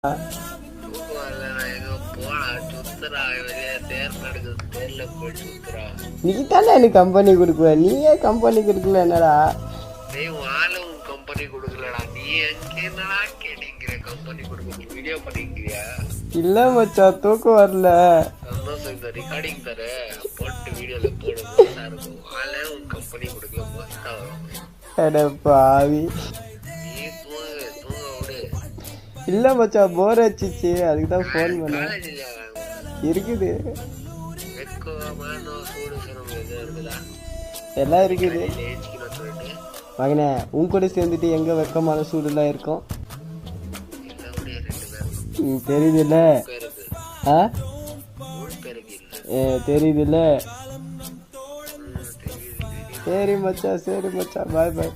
நீ தானே எனக்கு கம்பெனி கொடுக்குவ, நீயே கம்பெனி கொடுக்கல என்னடா? கம்பெனி கொடுக்கலடா, நீ என்னடா கேட்டீங்க கம்பெனி கொடுக்க வீடியோ பண்ணிக்கிறியா? இல்ல மச்சான், தூக்கம் வரல. சந்தோஷம், இந்த ரெக்கார்டிங் தர போட்டு வீடியோல போடும்போது இருக்கும். ஆளே உன் கம்பெனி கொடுக்கல மோஸ்டா வரும். அட பாவி. நீ தூங்க தூங்க விடு. இல்ல மச்சான், போர் அடிச்சிச்சு, அதுக்கு தான் ஃபோன் பண்ணேன். காலேஜ் இல்லையா? இருக்குது, வெக்கமா சூடு சிரமம் எதுவும் இருக்குதா? எல்லாம் இருக்குது ஏச்சிக்கணும் சொல்லிட்டு மகனே. உன் கூட சேர்ந்துட்டு எங்க வெக்கமான சூடுலாம் இருக்கும் எல்லாருடைய 2 பேரும் தெரியுதுல்ல? பேருக்கு ஆ 3 பேருக்கு இல்ல. தெரியுதுல்ல? தெரியுது. சரி மச்சான், சரி மச்சான், பாய் பாய்.